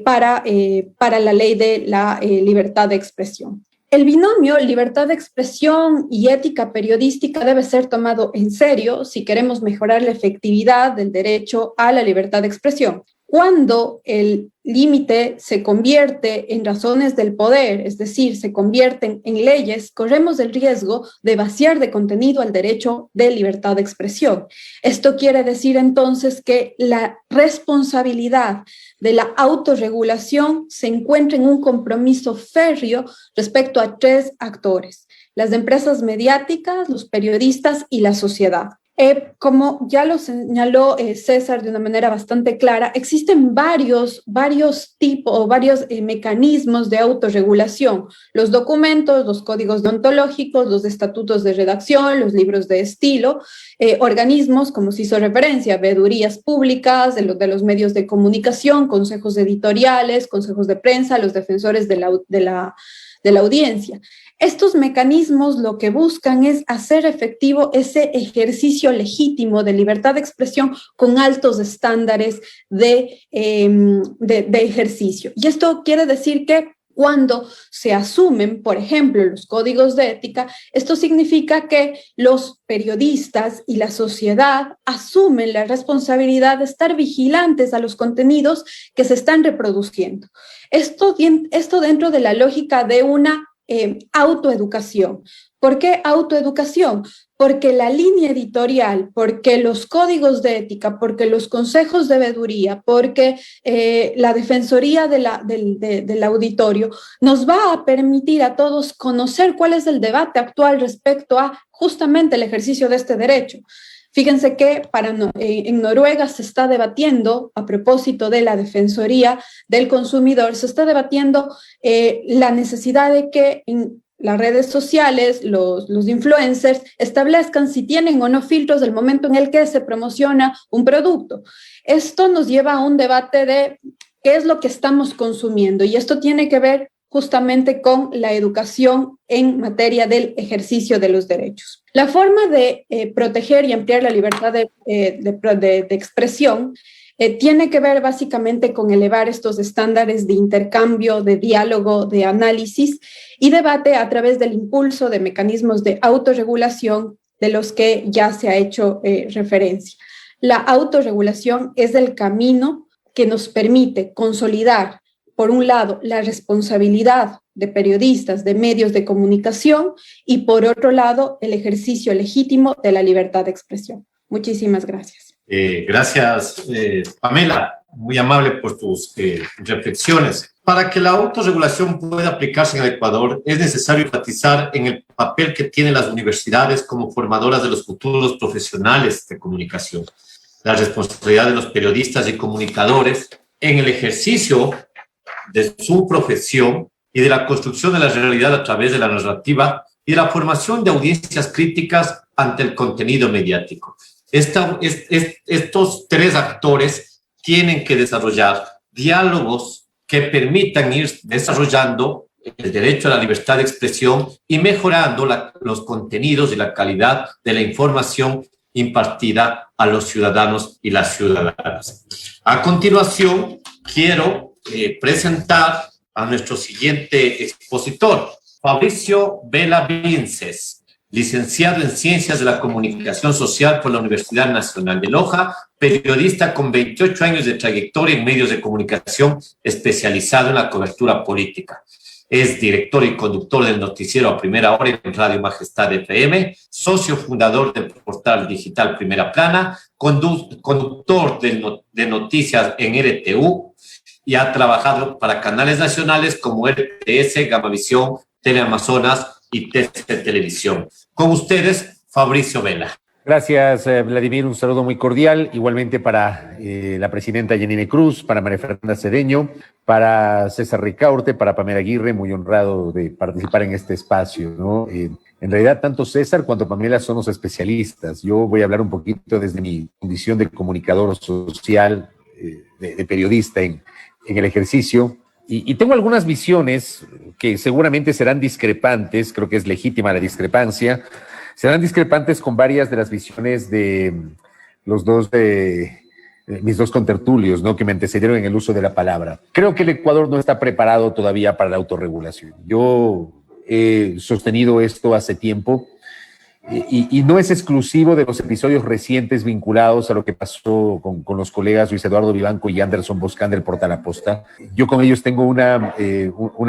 para la ley de la libertad de expresión. El binomio libertad de expresión y ética periodística debe ser tomado en serio si queremos mejorar la efectividad del derecho a la libertad de expresión. Cuando el límite se convierte en razones del poder, es decir, se convierten en leyes, corremos el riesgo de vaciar de contenido al derecho de libertad de expresión. Esto quiere decir entonces que la responsabilidad de la autorregulación se encuentra en un compromiso férreo respecto a 3 actores: las empresas mediáticas, los periodistas y la sociedad. Como ya lo señaló César de una manera bastante clara, existen varios tipos o varios mecanismos de autorregulación: los documentos, los códigos deontológicos, los estatutos de redacción, los libros de estilo, organismos, como se hizo referencia, veedurías públicas, de los medios de comunicación, consejos editoriales, consejos de prensa, los defensores de la audiencia. Estos mecanismos lo que buscan es hacer efectivo ese ejercicio legítimo de libertad de expresión con altos estándares de ejercicio. Y esto quiere decir que cuando se asumen, por ejemplo, los códigos de ética, esto significa que los periodistas y la sociedad asumen la responsabilidad de estar vigilantes a los contenidos que se están reproduciendo. Esto dentro de la lógica de una autoeducación. ¿Por qué autoeducación? Porque la línea editorial, porque los códigos de ética, porque los consejos de veeduría, porque la defensoría del auditorio nos va a permitir a todos conocer cuál es el debate actual respecto a justamente el ejercicio de este derecho. Fíjense que en Noruega se está debatiendo, a propósito de la Defensoría del Consumidor, se está debatiendo la necesidad de que las redes sociales, los influencers, establezcan si tienen o no filtros del momento en el que se promociona un producto. Esto nos lleva a un debate de qué es lo que estamos consumiendo, y esto tiene que ver justamente con la educación en materia del ejercicio de los derechos. La forma de proteger y ampliar la libertad de expresión tiene que ver básicamente con elevar estos estándares de intercambio, de diálogo, de análisis y debate a través del impulso de mecanismos de autorregulación de los que ya se ha hecho referencia. La autorregulación es el camino que nos permite consolidar, por un lado, la responsabilidad de periodistas, de medios de comunicación, y por otro lado, el ejercicio legítimo de la libertad de expresión. Muchísimas gracias. Gracias, Pamela, muy amable por tus reflexiones. Para que la autorregulación pueda aplicarse en el Ecuador, es necesario enfatizar en el papel que tienen las universidades como formadoras de los futuros profesionales de comunicación, la responsabilidad de los periodistas y comunicadores en el ejercicio de su profesión y de la construcción de la realidad a través de la narrativa y de la formación de audiencias críticas ante el contenido mediático. Estos tres actores tienen que desarrollar diálogos que permitan ir desarrollando el derecho a la libertad de expresión y mejorando los contenidos y la calidad de la información impartida a los ciudadanos y las ciudadanas. A continuación, quiero presentar a nuestro siguiente expositor, Fabricio Vela Vinces, licenciado en Ciencias de la Comunicación Social por la Universidad Nacional de Loja, periodista con 28 años de trayectoria en medios de comunicación, especializado en la cobertura política. Es director y conductor del noticiero A Primera Hora en Radio Majestad FM, socio fundador del portal digital Primera Plana, conductor de noticias en RTU, y ha trabajado para canales nacionales como RTS, Gamavisión, Teleamazonas y TC Televisión. Con ustedes, Fabricio Vela. Gracias, Vladimir. Un saludo muy cordial. Igualmente para la presidenta Yanine Cruz, para María Fernanda Cedeño, para César Ricaurte, para Pamela Aguirre, muy honrado de participar en este espacio, ¿no? En realidad, tanto César cuanto Pamela son los especialistas. Yo voy a hablar un poquito desde mi condición de comunicador social, de periodista en el ejercicio. Y tengo algunas visiones que seguramente serán discrepantes, creo que es legítima la discrepancia, serán discrepantes con varias de las visiones de mis dos contertulios, ¿no?, que me antecedieron en el uso de la palabra. Creo que el Ecuador no está preparado todavía para la autorregulación. Yo he sostenido esto hace tiempo y no es exclusivo de los episodios recientes vinculados a lo que pasó con los colegas Luis Eduardo Vivanco y Anderson Boscán del Portal Aposta. Yo con ellos tengo una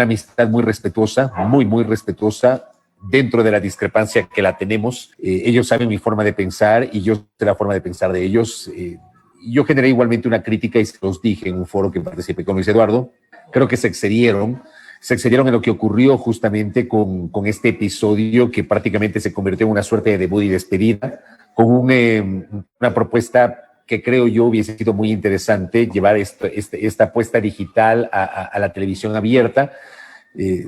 amistad muy respetuosa, muy respetuosa, dentro de la discrepancia que la tenemos. Ellos saben mi forma de pensar y yo sé la forma de pensar de ellos. Yo generé igualmente una crítica y se los dije en un foro que participé con Luis Eduardo. Creo que se excedieron en lo que ocurrió justamente con este episodio que prácticamente se convirtió en una suerte de debut y despedida, con una propuesta que creo yo hubiese sido muy interesante, llevar esta apuesta digital a la televisión abierta,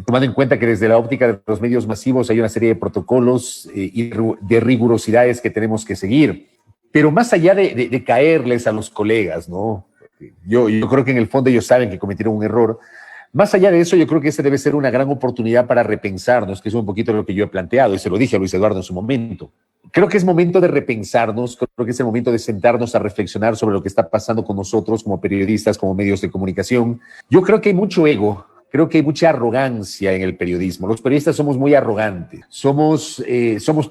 tomando en cuenta que desde la óptica de los medios masivos hay una serie de protocolos y de rigurosidades que tenemos que seguir. Pero más allá de caerles a los colegas, ¿no? Yo creo que en el fondo ellos saben que cometieron un error. Más allá de eso, yo creo que esta debe ser una gran oportunidad para repensarnos, que es un poquito lo que yo he planteado, y se lo dije a Luis Eduardo en su momento. Creo que es momento de repensarnos, creo que es el momento de sentarnos a reflexionar sobre lo que está pasando con nosotros como periodistas, como medios de comunicación. Yo creo que hay mucho ego, creo que hay mucha arrogancia en el periodismo. Los periodistas somos muy arrogantes, somos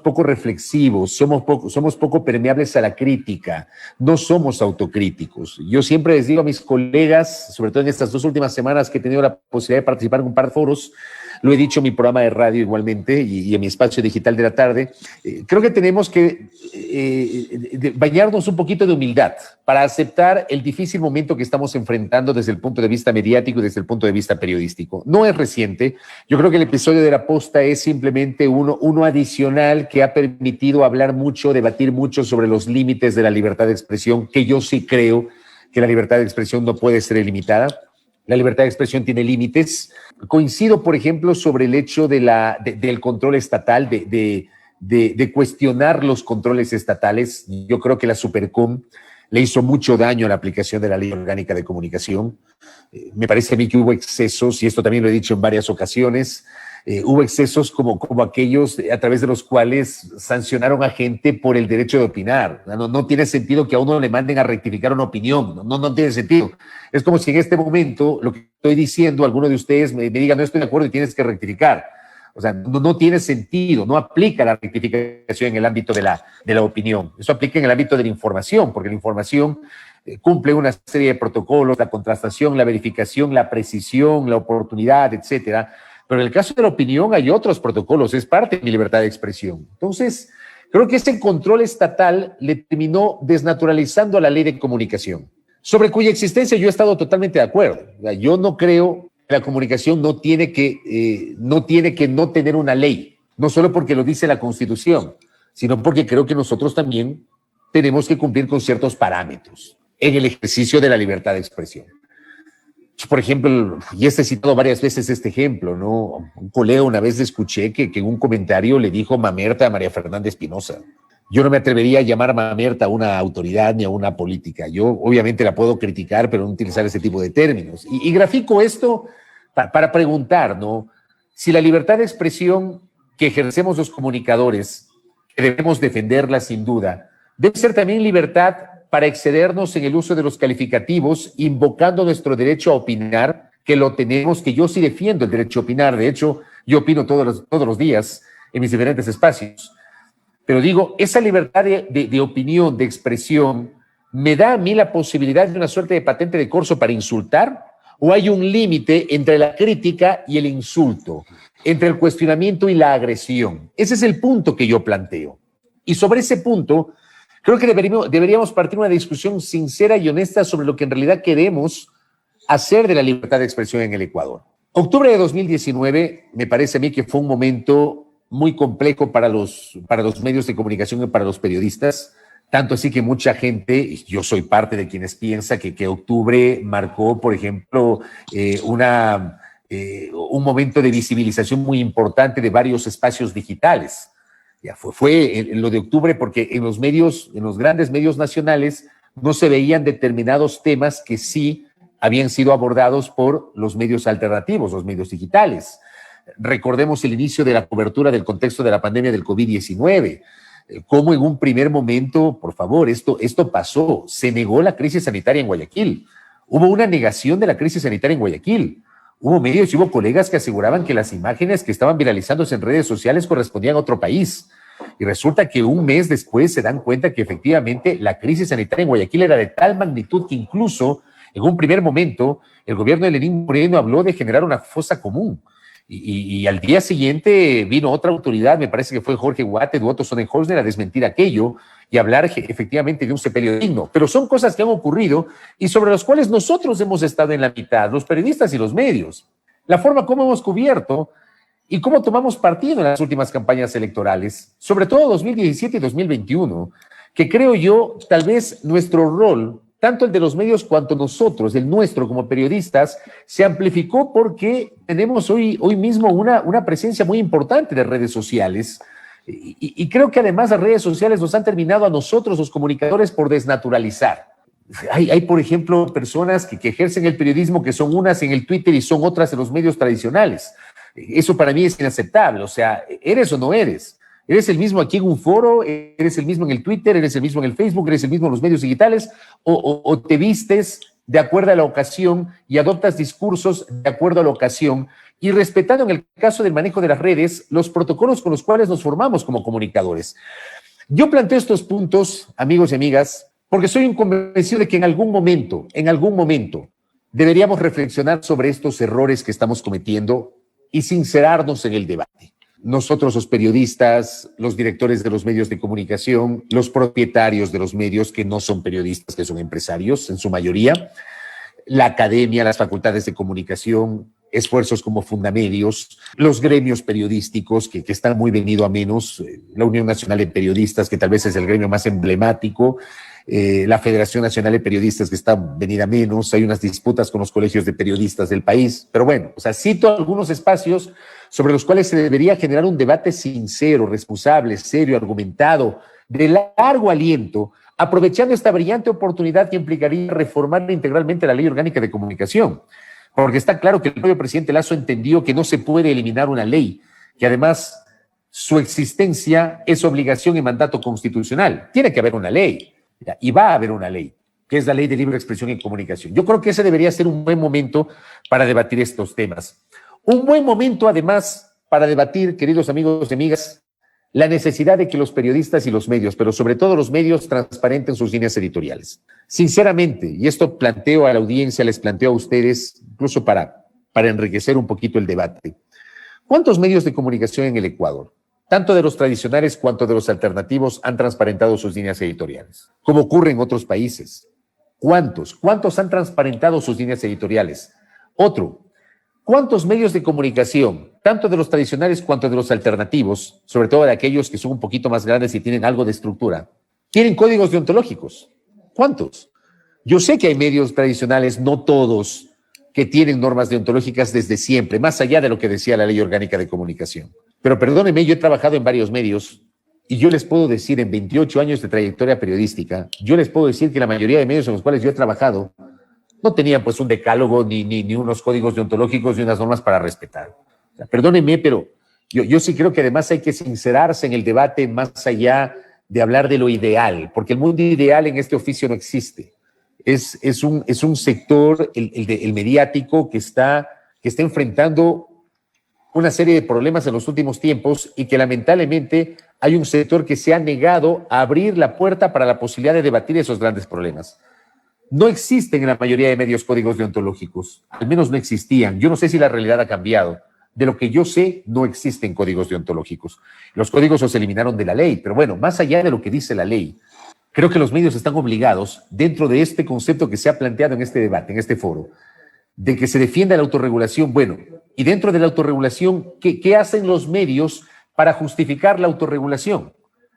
poco reflexivos, somos poco permeables a la crítica, no somos autocríticos. Yo siempre les digo a mis colegas, sobre todo en estas 2 últimas semanas que he tenido la posibilidad de participar en un par de foros, lo he dicho en mi programa de radio igualmente y en mi espacio digital de la tarde, creo que tenemos que bañarnos un poquito de humildad para aceptar el difícil momento que estamos enfrentando desde el punto de vista mediático y desde el punto de vista periodístico. No es reciente, yo creo que el episodio de La Posta es simplemente uno adicional que ha permitido hablar mucho, debatir mucho sobre los límites de la libertad de expresión, que yo sí creo que la libertad de expresión no puede ser ilimitada. La libertad de expresión tiene límites. Coincido, por ejemplo, sobre el hecho del control estatal, de cuestionar los controles estatales. Yo creo que la Supercom le hizo mucho daño a la aplicación de la Ley Orgánica de Comunicación. Me parece a mí que hubo excesos, y esto también lo he dicho en varias ocasiones, hubo excesos como aquellos a través de los cuales sancionaron a gente por el derecho de opinar. No tiene sentido que a uno le manden a rectificar una opinión, no tiene sentido. Es como si en este momento lo que estoy diciendo, alguno de ustedes me diga no estoy de acuerdo y tienes que rectificar. O sea, no tiene sentido, no aplica la rectificación en el ámbito de la opinión. Eso aplica en el ámbito de la información, porque la información cumple una serie de protocolos, la contrastación, la verificación, la precisión, la oportunidad, etcétera. Pero en el caso de la opinión hay otros protocolos, es parte de mi libertad de expresión. Entonces, creo que ese control estatal le terminó desnaturalizando a la ley de comunicación, sobre cuya existencia yo he estado totalmente de acuerdo. Yo no creo que la comunicación no tiene que no tener una ley, no solo porque lo dice la Constitución, sino porque creo que nosotros también tenemos que cumplir con ciertos parámetros en el ejercicio de la libertad de expresión. Por ejemplo, y he citado varias veces este ejemplo, ¿no? Un colega una vez le escuché que en un comentario le dijo mamerta a María Fernanda Espinosa. Yo no me atrevería a llamar mamerta a una autoridad ni a una política. Yo obviamente la puedo criticar, pero no utilizar ese tipo de términos. Y grafico esto para preguntar, ¿no? Si la libertad de expresión que ejercemos los comunicadores, que debemos defenderla sin duda, debe ser también libertad para excedernos en el uso de los calificativos, invocando nuestro derecho a opinar, que lo tenemos, que yo sí defiendo el derecho a opinar. De hecho, yo opino todos los días en mis diferentes espacios. Pero digo, esa libertad de opinión, de expresión, ¿me da a mí la posibilidad de una suerte de patente de corso para insultar? ¿O hay un límite entre la crítica y el insulto, entre el cuestionamiento y la agresión? Ese es el punto que yo planteo. Y sobre ese punto, creo que deberíamos partir una discusión sincera y honesta sobre lo que en realidad queremos hacer de la libertad de expresión en el Ecuador. Octubre de 2019 me parece a mí que fue un momento muy complejo para los medios de comunicación y para los periodistas, tanto así que mucha gente, yo soy parte de quienes piensa que octubre marcó, por ejemplo, un momento de visibilización muy importante de varios espacios digitales. Ya fue lo de octubre porque en los grandes medios nacionales no se veían determinados temas que sí habían sido abordados por los medios alternativos, los medios digitales. Recordemos el inicio de la cobertura del contexto de la pandemia del COVID-19, cómo en un primer momento, por favor, esto pasó, se negó la crisis sanitaria en Guayaquil, hubo una negación de la crisis sanitaria en Guayaquil, hubo medios y hubo colegas que aseguraban que las imágenes que estaban viralizándose en redes sociales correspondían a otro país, y resulta que un mes después se dan cuenta que efectivamente la crisis sanitaria en Guayaquil era de tal magnitud que incluso en un primer momento el gobierno de Lenín Moreno habló de generar una fosa común. Y al día siguiente vino otra autoridad, me parece que fue Jorge Huate, Otto Sonnenholzner, a desmentir aquello y hablar efectivamente de un sepelio digno. Pero son cosas que han ocurrido y sobre las cuales nosotros hemos estado en la mitad, los periodistas y los medios. La forma como hemos cubierto y cómo tomamos partido en las últimas campañas electorales, sobre todo 2017 y 2021, que creo yo, tal vez nuestro rol, tanto el de los medios cuanto nosotros, el nuestro como periodistas, se amplificó porque tenemos hoy mismo una presencia muy importante de redes sociales y creo que además las redes sociales nos han terminado a nosotros, los comunicadores, por desnaturalizar. Hay por ejemplo, personas que ejercen el periodismo que son unas en el Twitter y son otras en los medios tradicionales. Eso para mí es inaceptable, o sea, ¿eres o no eres? ¿Eres el mismo aquí en un foro? ¿Eres el mismo en el Twitter? ¿Eres el mismo en el Facebook? ¿Eres el mismo en los medios digitales? ¿O te vistes de acuerdo a la ocasión y adoptas discursos de acuerdo a la ocasión? Y respetando en el caso del manejo de las redes los protocolos con los cuales nos formamos como comunicadores. Yo planteo estos puntos, amigos y amigas, porque soy un convencido de que en algún momento, deberíamos reflexionar sobre estos errores que estamos cometiendo y sincerarnos en el debate. Nosotros los periodistas, los directores de los medios de comunicación, los propietarios de los medios que no son periodistas, que son empresarios en su mayoría, la academia, las facultades de comunicación, esfuerzos como Fundamedios, los gremios periodísticos que están muy venido a menos, la Unión Nacional de Periodistas, que tal vez es el gremio más emblemático, la Federación Nacional de Periodistas, que está venida a menos, hay unas disputas con los colegios de periodistas del país, pero bueno, o sea, cito algunos espacios sobre los cuales se debería generar un debate sincero, responsable, serio, argumentado, de largo aliento, aprovechando esta brillante oportunidad que implicaría reformar integralmente la Ley Orgánica de Comunicación. Porque está claro que el propio presidente Lasso entendió que no se puede eliminar una ley, que además su existencia es obligación y mandato constitucional. Tiene que haber una ley, y va a haber una ley, que es la Ley de Libre Expresión y Comunicación. Yo creo que ese debería ser un buen momento para debatir estos temas. Un buen momento, además, para debatir, queridos amigos y amigas, la necesidad de que los periodistas y los medios, pero sobre todo los medios, transparenten sus líneas editoriales. Sinceramente, y esto planteo a la audiencia, les planteo a ustedes, incluso para enriquecer un poquito el debate. ¿Cuántos medios de comunicación en el Ecuador, tanto de los tradicionales cuanto de los alternativos, han transparentado sus líneas editoriales? Como ocurre en otros países. ¿Cuántos? ¿Cuántos han transparentado sus líneas editoriales? Otro. ¿Cuántos medios de comunicación, tanto de los tradicionales cuanto de los alternativos, sobre todo de aquellos que son un poquito más grandes y tienen algo de estructura, tienen códigos deontológicos? ¿Cuántos? Yo sé que hay medios tradicionales, no todos, que tienen normas deontológicas desde siempre, más allá de lo que decía la Ley Orgánica de Comunicación. Pero perdónenme, yo he trabajado en varios medios y yo les puedo decir, en 28 años de trayectoria periodística, yo les puedo decir que la mayoría de medios en los cuales yo he trabajado no tenían pues un decálogo ni unos códigos deontológicos ni unas normas para respetar. O sea, perdónenme, pero yo sí creo que además hay que sincerarse en el debate más allá de hablar de lo ideal, porque el mundo ideal en este oficio no existe. Es un sector, el mediático, que está enfrentando una serie de problemas en los últimos tiempos y que lamentablemente hay un sector que se ha negado a abrir la puerta para la posibilidad de debatir esos grandes problemas. No existen en la mayoría de medios códigos deontológicos, al menos no existían. Yo no sé si la realidad ha cambiado. De lo que yo sé, no existen códigos deontológicos. Los códigos los eliminaron de la ley, pero bueno, más allá de lo que dice la ley, creo que los medios están obligados, dentro de este concepto que se ha planteado en este debate, en este foro, de que se defienda la autorregulación. Bueno, y dentro de la autorregulación, ¿qué hacen los medios para justificar la autorregulación?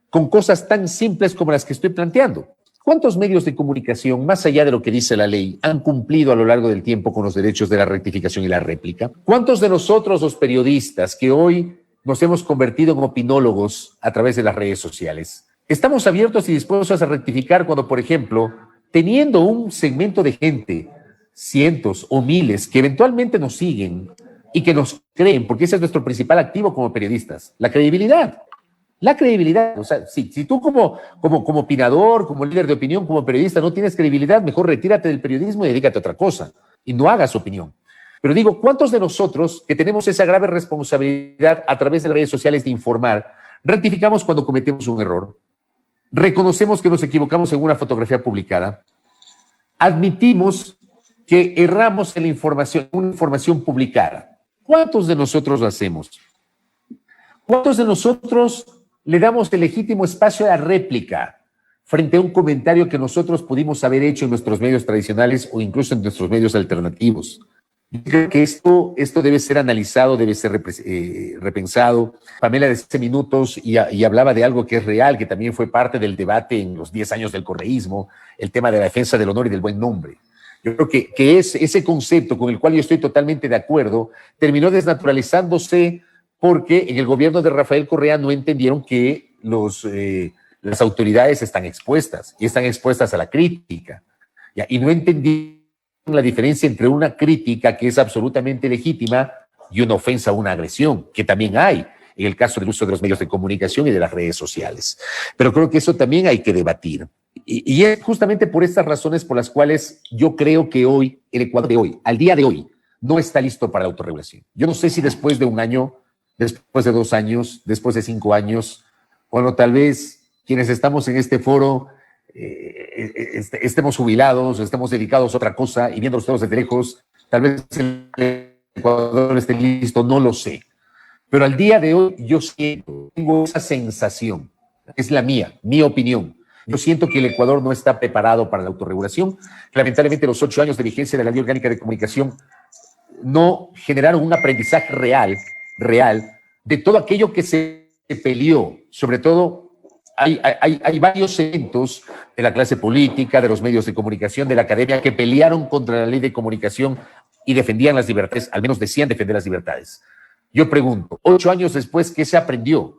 Con cosas tan simples como las que estoy planteando. ¿Cuántos medios de comunicación, más allá de lo que dice la ley, han cumplido a lo largo del tiempo con los derechos de la rectificación y la réplica? ¿Cuántos de nosotros, los periodistas, que hoy nos hemos convertido en opinólogos a través de las redes sociales, estamos abiertos y dispuestos a rectificar cuando, por ejemplo, teniendo un segmento de gente, cientos o miles, que eventualmente nos siguen y que nos creen, porque ese es nuestro principal activo como periodistas, la credibilidad? La credibilidad, o sea, si tú como opinador, como líder de opinión, como periodista no tienes credibilidad, mejor retírate del periodismo y dedícate a otra cosa y no hagas opinión. Pero digo, ¿cuántos de nosotros que tenemos esa grave responsabilidad a través de las redes sociales de informar, rectificamos cuando cometemos un error? Reconocemos que nos equivocamos en una fotografía publicada, admitimos que erramos en una información publicada. ¿Cuántos de nosotros lo hacemos? ¿Cuántos de nosotros le damos el legítimo espacio a la réplica frente a un comentario que nosotros pudimos haber hecho en nuestros medios tradicionales o incluso en nuestros medios alternativos? Yo creo que esto debe ser analizado, debe ser repensado. Pamela decía hace minutos y hablaba de algo que es real, que también fue parte del debate en los 10 años del correísmo, el tema de la defensa del honor y del buen nombre. Yo creo que es ese concepto con el cual yo estoy totalmente de acuerdo, terminó desnaturalizándose porque en el gobierno de Rafael Correa no entendieron que las autoridades están expuestas y están expuestas a la crítica. ¿Ya? Y no entendieron la diferencia entre una crítica que es absolutamente legítima y una ofensa o una agresión, que también hay en el caso del uso de los medios de comunicación y de las redes sociales. Pero creo que eso también hay que debatir. Y es justamente por estas razones por las cuales yo creo que hoy, el Ecuador de hoy, al día de hoy, no está listo para la autorregulación. Yo no sé si después de un año, después de 2 años, después de 5 años, bueno, tal vez quienes estamos en este foro estemos jubilados, estemos dedicados a otra cosa y viendo los temas desde lejos, tal vez el Ecuador esté listo, no lo sé. Pero al día de hoy yo tengo esa sensación, es la mía, mi opinión. Yo siento que el Ecuador no está preparado para la autorregulación. Lamentablemente los 8 años de vigencia de la Ley Orgánica de Comunicación no generaron un aprendizaje real de todo aquello que se peleó. Sobre todo, hay varios eventos de la clase política, de los medios de comunicación, de la academia, que pelearon contra la ley de comunicación y defendían las libertades, al menos decían defender las libertades. Yo pregunto, 8 años después, ¿qué se aprendió?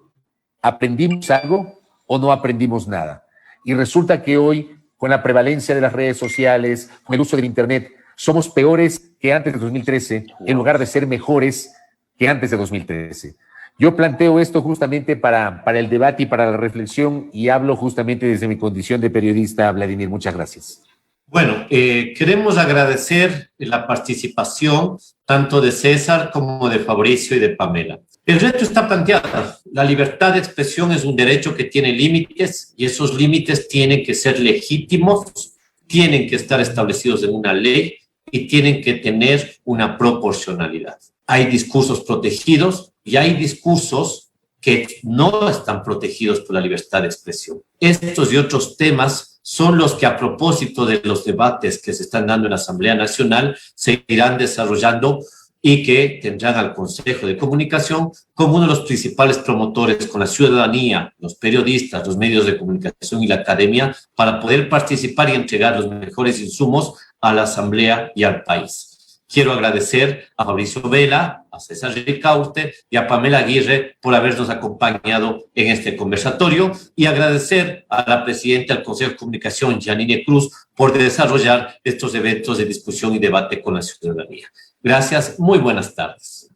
¿Aprendimos algo o no aprendimos nada? Y resulta que hoy, con la prevalencia de las redes sociales, con el uso del Internet, somos peores que antes de 2013, en lugar de ser mejores que antes de 2013. Yo planteo esto justamente para el debate y para la reflexión, y hablo justamente desde mi condición de periodista. Vladimir, muchas gracias. Bueno, queremos agradecer la participación tanto de César como de Fabricio y de Pamela. El reto está planteado. La libertad de expresión es un derecho que tiene límites, y esos límites tienen que ser legítimos, tienen que estar establecidos en una ley y tienen que tener una proporcionalidad. Hay discursos protegidos y hay discursos que no están protegidos por la libertad de expresión. Estos y otros temas son los que, a propósito de los debates que se están dando en la Asamblea Nacional, se irán desarrollando y que tendrán al Consejo de Comunicación como uno de los principales promotores con la ciudadanía, los periodistas, los medios de comunicación y la academia, para poder participar y entregar los mejores insumos a la Asamblea y al país. Quiero agradecer a Fabricio Vela, a César Ricaurte y a Pamela Aguirre por habernos acompañado en este conversatorio, y agradecer a la presidenta del Consejo de Comunicación, Janine Cruz, por desarrollar estos eventos de discusión y debate con la ciudadanía. Gracias, muy buenas tardes.